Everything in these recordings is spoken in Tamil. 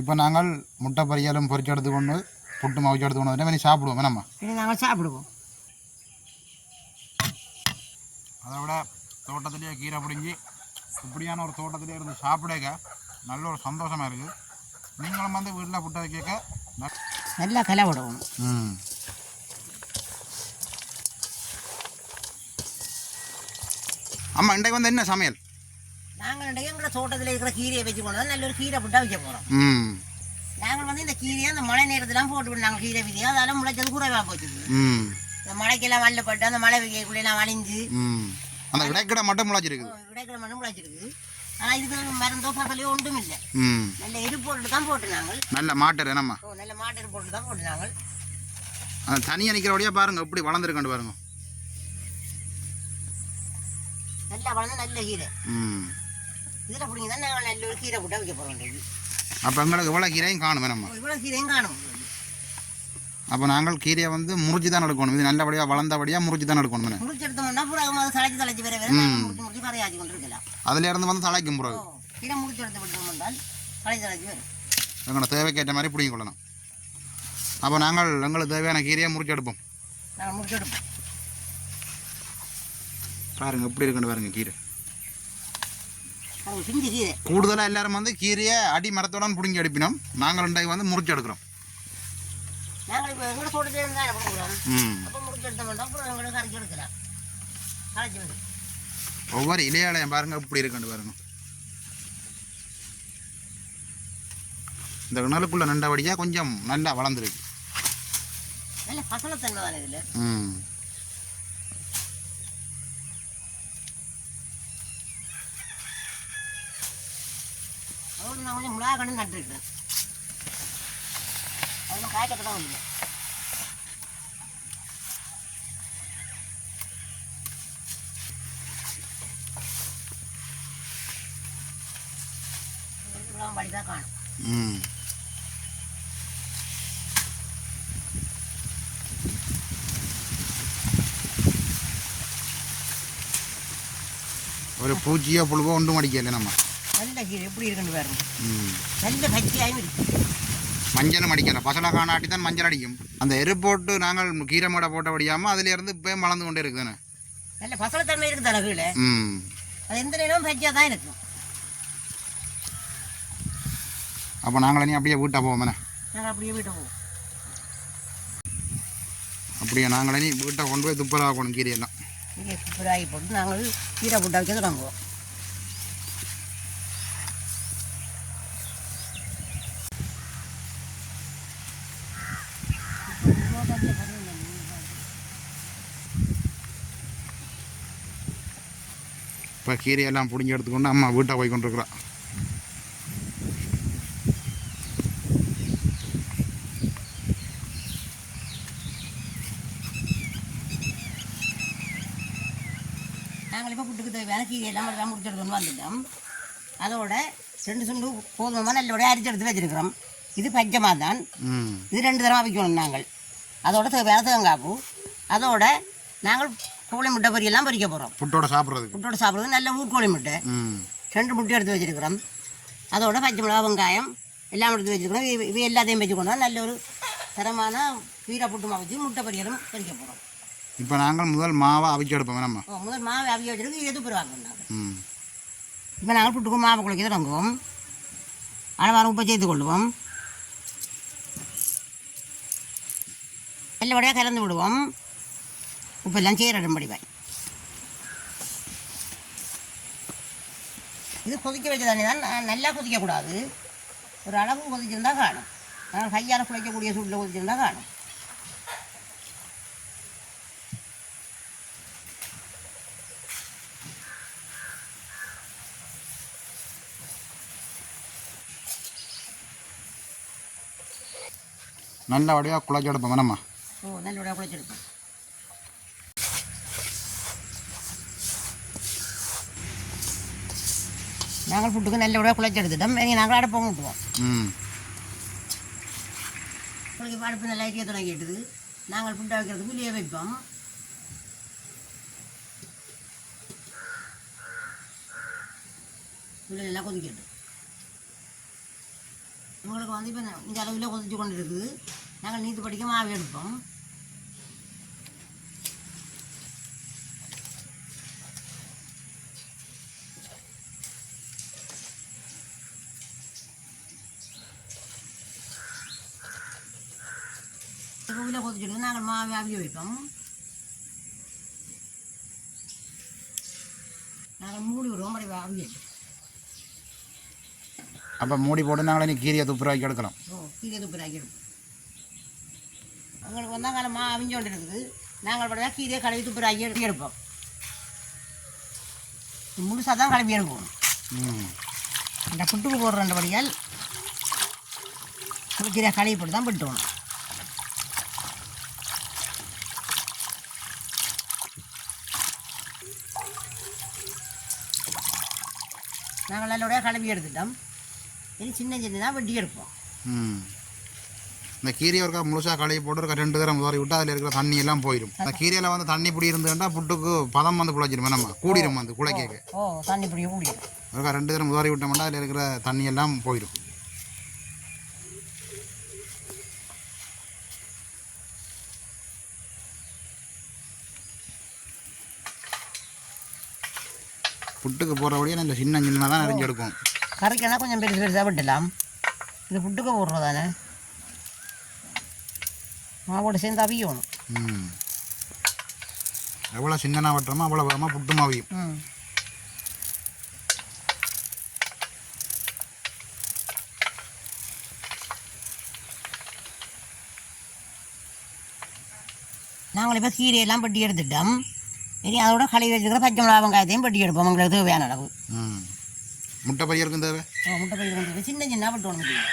இப்போ நாங்கள் முட்டை பொரியலும் பொரிச்சு எடுத்துக்கொண்டு புட்டு மவிச்சு எடுத்துக்கொண்டு வந்து இனி சாப்பிடுவோம் நம்ம நாங்கள் சாப்பிடுவோம். அதை விட தோட்டத்திலேயே கீரை பிடிஞ்சி இப்படியான ஒரு தோட்டத்திலே இருந்து சாப்பிடக்க நல்ல ஒரு சந்தோஷமாக இருக்குது. நீங்களும் வந்து வீட்டில் புட்டை வைக்க நல்லா கலை விடுவோம். அம்மா இன்றைக்கு வந்து என்ன சமையல்? நாங்கள் இன்றைக்கு எங்களோட தோட்டத்தில் இருக்கிற கீரையை வச்சு கொண்டு வந்து நல்ல ஒரு கீரை புட்டா வைக்க போகிறோம். நாங்கள் வந்து இந்த கீரையை அந்த மழை நேரத்துலாம் போட்டு நாங்கள் கீரை விதியோ அதெல்லாம் முளைச்சது குறைவாக போச்சு. இந்த மழைக்கெல்லாம் மல்லப்பட்டு அந்த மழை வெய்யக்குள்ளெல்லாம் வளைஞ்சு அந்த இடைக்கிட மட்டும் முளைச்சிருக்கு. இடைக்கிட மட்டும் முளைச்சிருக்கு. ஆனால் இதுக்கு மருந்தோ பக்கலையோ ஒன்றும் இல்லை. நல்ல எரு போட்டு தான் போட்டு நாங்கள். நல்ல மாட்டர் என்னம்மா? நல்ல மாட்டர் போட்டு தான் போட்டு நாங்கள். அந்த தனியாக நிற்கிறபடியா பாருங்க எப்படி வளர்ந்துருக்காண்டு பாருங்க. நல்லா வளர்ந்து நல்ல கீரை. இதில் பிடிங்க தான் நாங்கள் நல்ல ஒரு கீரை போட்டு வைக்க போகிறோம். அப்போ எங்களுக்கு இவ்வளோ கீரையும் காணும் வேணாம்மா? இவ்வளோ கீரையும் காணும். அப்போ நாங்கள் கீரையை வந்து முறிச்சு தான் எடுக்கணும். இது நல்லபடியாக வளர்ந்தபடியாக முறிச்சு தான் எடுக்கணும். முறிச்சு எடுத்தோம்னா அப்புறம் அது தலைச்சி வேற வேற முறிச்சு கரையாச்சு கொண்டு இருக்கலாம். அதுல இருந்து வந்து தலைக்கும் பிறகு கீரை முறிச்சு எடுத்து விட்டோம் என்றால் தலைச்சி வேறு எங்களோட தேவைக்கேற்ற மாதிரி பிடிங்கி கொள்ளலாம். அப்போ நாங்கள் எங்களுக்கு தேவையான கீரையை முறிச்சு எடுப்போம். நாங்கள் முறிச்சு எடுப்போம். பாருங்க எப்படி இருக்குன்னு பாருங்க கீரை. பிஞ்சு கீரை கூடுதலாக எல்லாரும் வந்து கீரையை அடி மரத்தோட பிடிங்கி எடுப்பினோம். நாங்கள் ரெண்டாய் வந்து முறிச்சு எடுக்கிறோம். நாங்கள் இப்போ எங்களோட தோட்டத்தில் இருந்தால் பண்ணுறோம். அப்போ முறிச்சு எடுத்த மாட்டோம். அப்புறம் எங்களோட கரைச்சி எடுக்கலாம். கரைச்சி விடு. ஒவ்வொரு இலையாலயம் பாருங்க இப்படி இருக்குன்னு பாருங்க. இந்த கிணறுக்குள்ள நண்டபடியாக கொஞ்சம் நல்லா வளர்ந்துருக்கு. நல்ல பசலத்தன்மை தானே இதில். அதோடு நான் கொஞ்சம் மிளகா கண்டு நட்டுருக்கேன். அதெல்லாம் காய்க்கத்தை தான் வந்து படிதான் காணும். ஒரு பூச்சியோ புழுவோ ஒன்றும் அடிக்கல நம்ம. நல்ல கீரை எப்படி இருக்குன்னு பாருங்க. நல்ல பச்சையாகவும் இருக்கு. மஞ்சளும் அடிக்கல. பசலை காணாட்டி தான் மஞ்சள் அடிக்கும். அந்த எரு போட்டு நாங்கள் கீரை மூடை போட்ட படியாமல் அதுலேருந்து இப்போ மலர்ந்து கொண்டே இருக்குதானே. நல்ல பசலத்தன்மை இருக்குது தானே கீழே. அது எந்த நேரமும் பச்சையாக தான் இருக்கும். அப்போ நாங்கள் நீ அப்படியே வீட்டை போவோம். நாங்கள் அப்படியே வீட்டை போவோம். அப்படியே நாங்களே நீ வீட்டை கொண்டு போய் துப்புராகணும் கீரையெல்லாம். கீரை துப்புராகி போட்டு நாங்கள் கீரை போட்டு வைக்க தொடங்குவோம். இப்போ கீரையெல்லாம் பிடிங்கி எடுத்துக்கொண்டு அம்மா வீட்டை போய் கொண்டிருக்கிறா. நாங்கள் இப்போ புட்டுக்கு தேவையான கீரையெல்லாம் எல்லாம் முடிச்சு எடுத்துன்னு வந்துட்டோம். அதோட 2 சுண்டு கோதுமை நல்லபடியாக அரிச்சு எடுத்து வச்சுருக்கிறோம். இது பஞ்சமாக தான். இது 2 தடவை வைக்கணும் நாங்கள். அதோட தேவையான தேங்காய்ப்பூ. அதோட நாங்கள் கோழி முட்டை பொரியெல்லாம் பொரிக்க போகிறோம். புட்டோட சாப்பிட்றது நல்ல ஊர்கோழி முட்டை 2 முட்டை எடுத்து வச்சுருக்கிறோம். அதோட பச்சை மிளகா வெங்காயம் எல்லாம் எடுத்து வச்சுருக்கிறோம். இது எல்லாத்தையும் வச்சுக்கணும். நல்ல ஒரு தரமான கீரை புட்டு மாவு முட்டை பொரியலும் பொரிக்க போகிறோம். இப்போ நாங்கள் முதல் மாவை அவிச்சு எடுப்போம். நம்ம முதல் மாவை அவிய வச்சுருக்கு. எது பிறவாங்க நாங்கள் இப்போ நாங்கள் புட்டுக்கு மாவை குளிக்க தொடங்குவோம். அளவான உப்பை சேர்த்து கொள்வோம். நல்லபடியாக கலந்து விடுவோம். உப்பெல்லாம் சேரடும்படி வாய். இது கொதிக்க வச்ச தண்ணி தான். நல்லா கொதிக்கக்கூடாது. ஒரு அளவு கொதிச்சிருந்தா காணும். ஆனால் கையால் குளிக்கக்கூடிய சூட்டில் கொதிச்சிருந்தா காணும். நல்லபடியாக குழச்சி எடுப்போம். வேணாம்மா? நல்லபடியாக குழச்செடுப்போம். நாங்கள் புட்டுக்கு நல்லபடியாக குழச்சி எடுத்துட்டோம். நாங்கள் அடுப்பை மூட்டுவோம். உங்களுக்கு அடுப்பு நல்லா ஐடியா தொடங்கிட்டுது. நாங்கள் புட்டை வைக்கிறதுக்கு வெளியே வைப்போம். உள்ளே நல்லா கொதிக்கட்டும். உங்களுக்கு வந்து இப்போ இந்த அளவில் கொதிச்சு கொண்டு இருக்குது. நாங்கள் நீத்து படிக்க மாவு எடுப்போம். உள்ள கொதிச்சுட்டு நாங்கள் மாவு அவிய வைப்போம். நாங்கள் மூடி விடுவோம். அப்படி அவிய அப்போ மூடி போட்டு நாங்களே நீ கீரையை துப்புராக்கி எடுக்கலாம். கீரை துப்புராக்கி எடுப்போம். உங்களுக்கு வந்தால் மா அவிஞ்சு கொண்டு இருக்குது. நாங்கள் பார்த்தா கீரையை கழுவி துப்புராக்கி எடுப்போம். முழுசாக தான் கழுவி எடுப்போம். இந்த புட்டுக்கு போடுறபடியால் கீரை கழுவி போட்டு தான் விட்டுவோம். நாங்கள் நல்லோடைய கழுவி எடுத்துட்டோம். இனி சின்ன சின்ன தான் வெட்டி எடுப்போம். இந்த கீரையை ஒருக்கா முழுசாக கழுவி போட்டு ஒரு 2 தரம் உதறி விட்டு அதில் இருக்கிற தண்ணி எல்லாம் போயிடும். அந்த கீரையில் வந்து தண்ணி பிடி இருந்துன்னா புட்டுக்கு பதம் வந்து குழைச்சிடும். நம்ம கூடிடும் வந்து குழைக்க. தண்ணி பிடிக்க கூடிடும். ஒருக்கா 2 தரம் உதறி விட்டோம்னா அதில் இருக்கிற தண்ணி எல்லாம் போயிடும். புட்டுக்கு போடுறபடியே நல்ல சின்ன சின்னதாக தான் அரிஞ்சு எடுக்கும். கரைக்கெல்லாம் கொஞ்சம் பெருசு பெருசாக விட்டுலாம். இது புட்டுக்கு போடுறதானே மாவோட சேர்ந்து அவியணும். எவ்வளோ சின்னனா வெட்டுறோமோ அவ்வளோ வேகமாக புட்டும் அவியும். நாங்கள் இப்போ கீரையெல்லாம் பட்டி எடுத்துட்டோம். இனி அதோட கழுவி வச்சுக்கிற பச்சை மிளகா வெங்காயத்தையும் பட்டி எடுப்போம். உங்களுக்கு தேவையான அளவு. முட்டை பையருக்கும் தேவை. முட்டை பையருக்கும் தேவை. சின்ன சின்ன பட்டு முடியும்.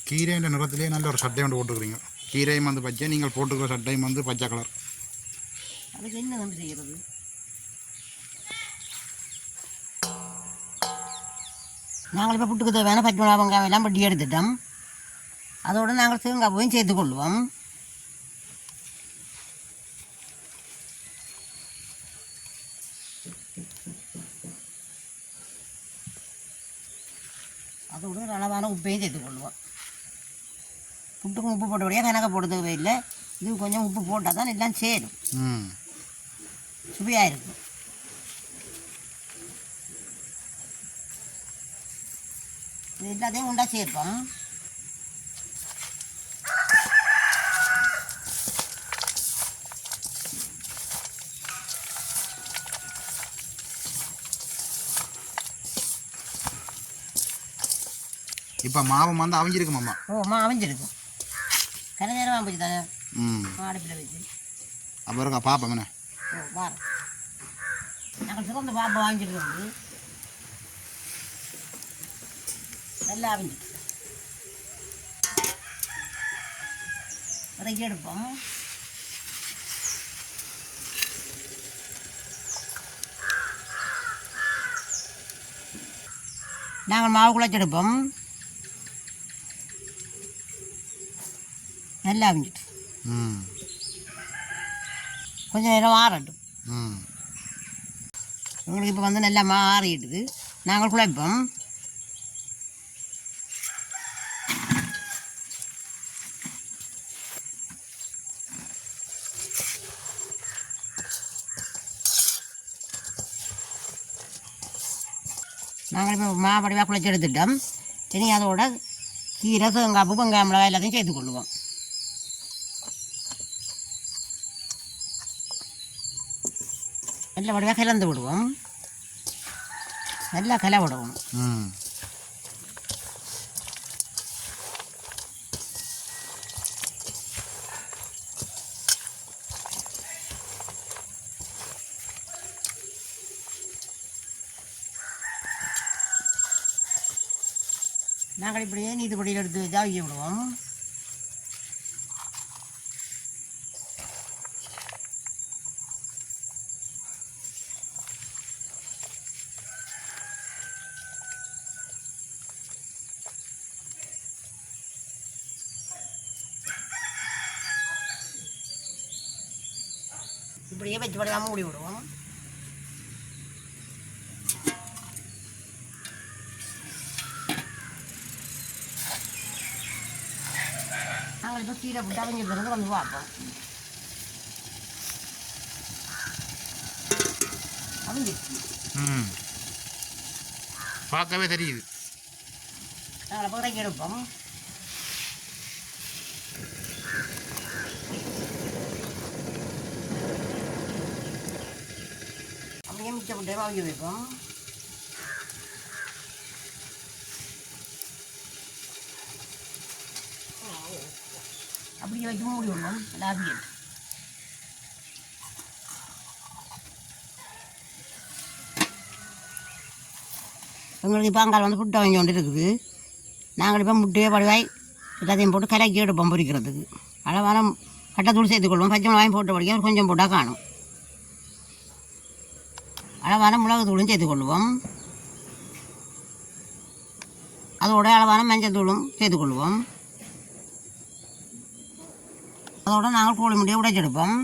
கீரைன்ற நிறத்திலே நல்ல ஒரு சட்டை ஒன்று போட்டுக்கிறீங்க. கீரையும் வந்து பச்சை, நீங்கள் போட்டுக்கிற சட்டையும் வந்து பச்சை கலர். அதுக்கு என்ன வந்து செய்கிறது? நாங்கள் இப்போ புட்டுக்கு தேவையான பச்சை மிளகா வெங்காயம் எல்லாம் பட்டி எடுத்துட்டோம். அதோடு நாங்கள் தேங்காய் பூவையும் சேர்த்துக்கொள்வோம். அதோடு ஒரு அளவான உப்பையும் சேர்த்துக்கொள்வோம். புட்டுக்கும் உப்பு போட்டபடியாக கணக்க போட தேவையில்லை. இது கொஞ்சம் உப்பு போட்டால் தான் எல்லாம் சேரும். சுவையாக இருக்கும். இது எல்லாத்தையும் உண்டா சேர்ப்போம். இப்போ மாவு வந்து அவிஞ்சிருக்குமாம்மா? அவிஞ்சிருக்கும். கரை நேரம் ஆம்பிச்சு தானே அடுப்பில் வச்சு. அப்போ இருக்கா பாப்பா என்ன? வாரம் நாங்கள் சிறந்த பாப்பா வாங்கிட்டு நல்லா அவிஞ்சு இறக்கி எடுப்போம். நாங்கள் மாவு குழைச்செடுப்போம். நல்லா அவிஞ்சிட்டு கொஞ்சம் நேரம் ஆறட்டும். உங்களுக்கு இப்போ வந்து நல்லா ஆறிட்டுது. நாங்கள் குழைப்போம். நாங்கள் இப்போ மாவடிவாக குழைச்சி எடுத்துட்டோம். இனி அதோட கீரை தேங்காய் வெங்காயம் மிளகாய் எல்லாத்தையும் சேர்த்து கொள்ளுவோம். நல்ல வடிவாக கலந்து விடுவோம். நல்லா கலை விடுவோம். நாங்கள் இப்படியே நீத்து பொடியில் எடுத்து வச்சா வைக்க விடுவோம். இப்படியே வச்சு படம் மூடி விடுவோம். நாங்கள் இப்போ கீரை போட்டு அவங்க பிறகு வந்து பார்ப்போம். அவங்க பார்க்கவே தெரியுது. நாங்கள் பிறகு எடுப்போம். அப்படியே மிச்சம் போட்டு அவங்க வைப்போம். அப்படியே வச்சு மூடி விடணும். லாபியல் எங்களுக்கு இப்போ அங்கால் வந்து புட்டை வாங்கி கொண்டு இருக்குது. நாங்கள் இப்போ முட்டையை படுவாய் எல்லாத்தையும் போட்டு கலக்கி எடுப்போம் பொரிக்கிறதுக்கு. அளவான கட்டத்தூள் சேர்த்துக்கொள்வோம். பச்சை மிளகாயும் போட்டு படிக்க கொஞ்சம் போட்டால் காணும். அளவான மிளகுத்தூளும் சேர்த்துக்கொள்வோம். அதோட அளவான மஞ்சள் தூளும் சேர்த்துக்கொள்வோம். அதோட நாங்கள் கோழி முட்டையை உடைச்செடுப்போம்.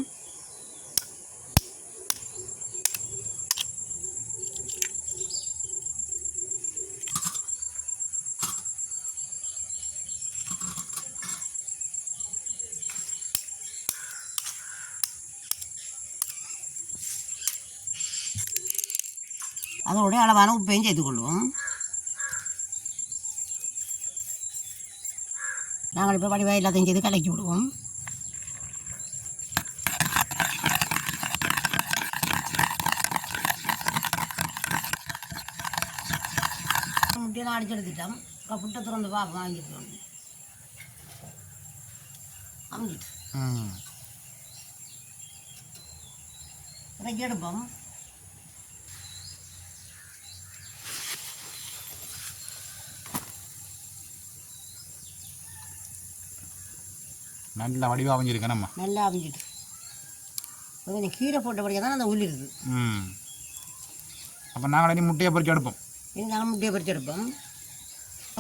அதோட அளவான உப்பையும் சேர்த்துக்கொள்வோம். நாங்கள் இப்போ வடிவாக எல்லாத்தையும் செய்து கலக்கி விடுவோம். முட்டையெல்லாம் அடிச்சு எடுத்துட்டோம். இப்போ புட்டை திறந்து பார்ப்போம். வாங்கிட்டு அமைஞ்சிட்டு இறக்கி எடுப்போம். நல்ல வடிவாக அமைஞ்சிருக்கேன். நம்ம நல்லா அமைஞ்சிட்டு கொஞ்சம் கீரை போட்டபடியாக தான் அந்த உள் இருக்குது. அப்போ நாங்கள் இனி முட்டையை பொறிச்சு எடுப்போம். இனி நாங்கள் முட்டையை பொறிச்சு எடுப்போம்.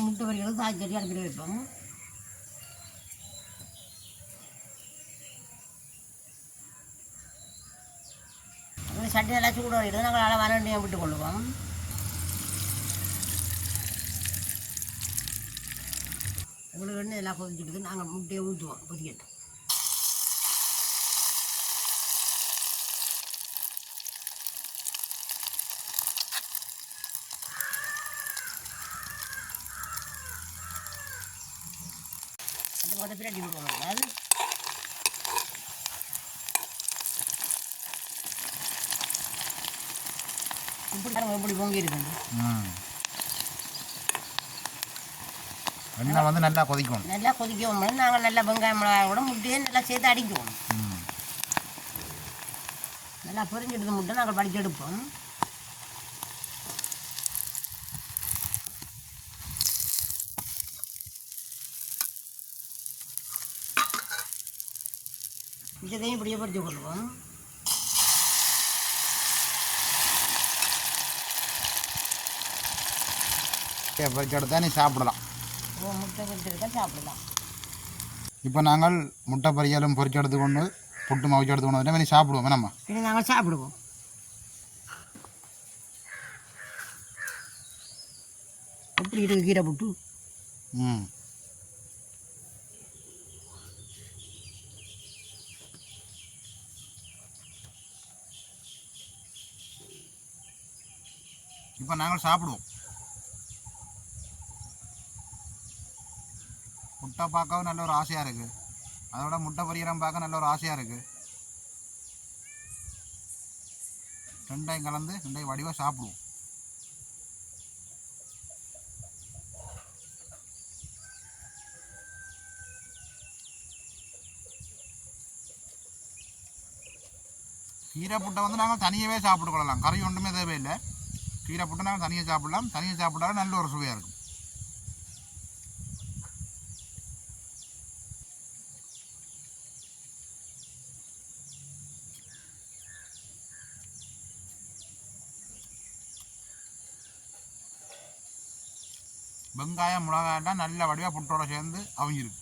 முட்டை பொறிக்கிறது தாய் சட்டி அடுப்பில் வைப்போம். சட்டி நல்லா சூட வைக்கிறது நாங்கள் அளவான எண்ணெயை விட்டு கொள்ளுவோம். உங்களுக்கு எண்ணெய் எல்லாம் கொதிச்சுட்டு நாங்கள் முட்டையை ஊற்றுவோம். பொதிக்கட்டும். அது கொஞ்சம் பிரட்டி விடுவோம். அது இப்படி பொங்கி இருக்குது. எண்ணெய் வந்து நல்லா கொதிக்கணும். நல்லா கொதிக்கவும் நாங்கள் நல்லா வெங்காயம் மிளகாயோட முட்டையை நல்லா சேர்த்து அடிக்குவோம். நல்லா பொரிஞ்செடுத்த முட்டை நாங்கள் படித்து எடுப்போம். மிச்சத்தையும் இப்படியே பொரிச்சு கொள்வோம். பொரிச்சு எடுத்தா நீ சாப்பிடலாம். முட்டை பொரிச்செடுத்தா சாப்பிடலாம். இப்போ நாங்கள் முட்டை பொரியலும் பொரிச்சு எடுத்துக்கொண்டு புட்டு மவிச்சு எடுத்துக்கொண்டு இனி சாப்பிடுவோம். நம்ம இனி நாங்கள் சாப்பிடுவோம். எப்படி இருக்கு கீரை புட்டு? இப்போ நாங்கள் சாப்பிடுவோம். முட்டை பார்க்கவும் நல்ல ஒரு ஆசையாக இருக்குது. அதோட முட்டை பொரியலும் பார்க்க நல்ல ஒரு ஆசையாக இருக்குது. ரெண்டையும் கலந்து ரெண்டையும் வடிவாக சாப்பிடுவோம். கீரை புட்டை வந்து நாங்கள் தனியாகவே சாப்பிட்டு கொள்ளலாம். கறி ஒன்றுமே தேவையில்லை. கீரை புட்டை நாங்கள் தனியாக சாப்பிடலாம். தனியாக சாப்பிட்டாலும் நல்ல ஒரு சுவையாக இருக்கும். வெங்காயம் மிளகாயெல்லாம் நல்ல வடிவாக புட்டோட சேர்ந்து அவிஞ்சிருக்கு.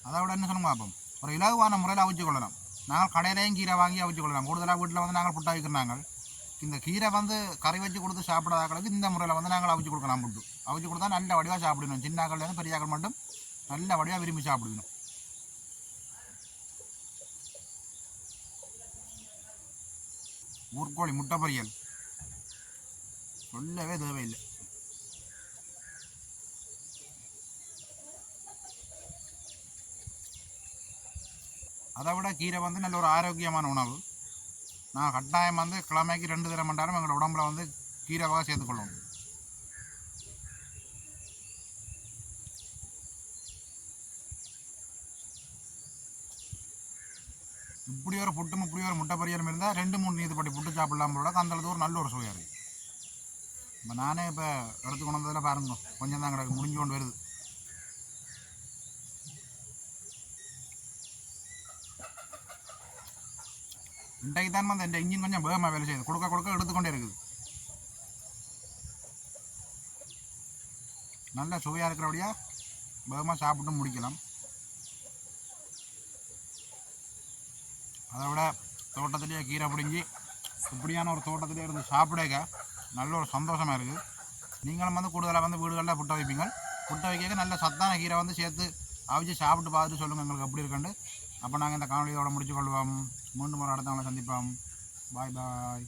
அதை விட என்ன சொல்லுங்க பார்ப்போம், ஒரு இலகுவான முறையில் அவிச்சு கொள்ளலாம். நாங்கள் கடையிலையும் கீரை வாங்கி அவிச்சு கொள்ளலாம். கூடுதலாக வீட்டில் வந்து நாங்கள் புட்டை வைக்கிறாங்க. இந்த கீரை வந்து கறி வச்சு கொடுத்து சாப்பிடாதவங்களுக்கு இந்த முறையில் வந்து நாங்கள் அவிச்சு கொடுக்கலாம். புட்டு அவிச்சு கொடுத்தா நல்ல வடிவாக சாப்பிடணும். சின்னாக்கள்லேருந்து பெரியாக்கள் மட்டும் நல்ல வடிவாக விரும்பி சாப்பிடணும். ஊர்கோழி முட்டை பொரியல் சொல்லவே தேவையில்லை. அதை விட கீரை வந்து நல்ல ஒரு ஆரோக்கியமான உணவு. நான் கட்டாயம் வந்து கிழமைக்கு 2 தடவை மண்டாலும் எங்களோட உடம்புல வந்து கீரை வகை சேர்த்துக்கொள்ளும். இப்படி ஒரு புட்டும் இப்படி ஒரு முட்டை பொரியலும் இருந்தால் 2-3 நீதிப்பட்டி புட்டு சாப்பிடலாம் போல. அந்த அளவுக்கு ஒரு நல்ல ஒரு சுவையாக இருக்குது. இப்போ நானே இப்போ எடுத்து கொண்டு வந்ததில் பாருங்க, கொஞ்சம் தான் கிடக்கு, முடிஞ்சு கொண்டு வருது. இன்றைக்கு தான் வந்து இந்த இன்ஜின் கொஞ்சம் வேகமாக வேலை செய்யுது. கொடுக்க கொடுக்க எடுத்துக்கொண்டே இருக்குது. நல்ல சுவையாக இருக்கிறபடியாக வேகமாக சாப்பிட்டு முடிக்கலாம். அதை விட தோட்டத்திலேயே கீரை பிடிஞ்சி இப்படியான ஒரு தோட்டத்திலே இருந்து சாப்பிடக்க நல்ல ஒரு சந்தோஷமாக இருக்குது. நீங்களும் வந்து கூடுதலாக வந்து வீடுகளில் புட்டை வைப்பீங்க. புட்டை வைக்க நல்ல சத்தான கீரை வந்து சேர்த்து அவிச்சு சாப்பிட்டு பார்த்துட்டு சொல்லுங்கள் எங்களுக்கு எப்படி இருக்குன்னு. அப்போ நாங்கள் இந்த காணொலியோட முடிச்சு கொள்வோம். மீண்டும் ஒரு அடுத்தவங்களை சந்திப்போம். பாய் பாய்.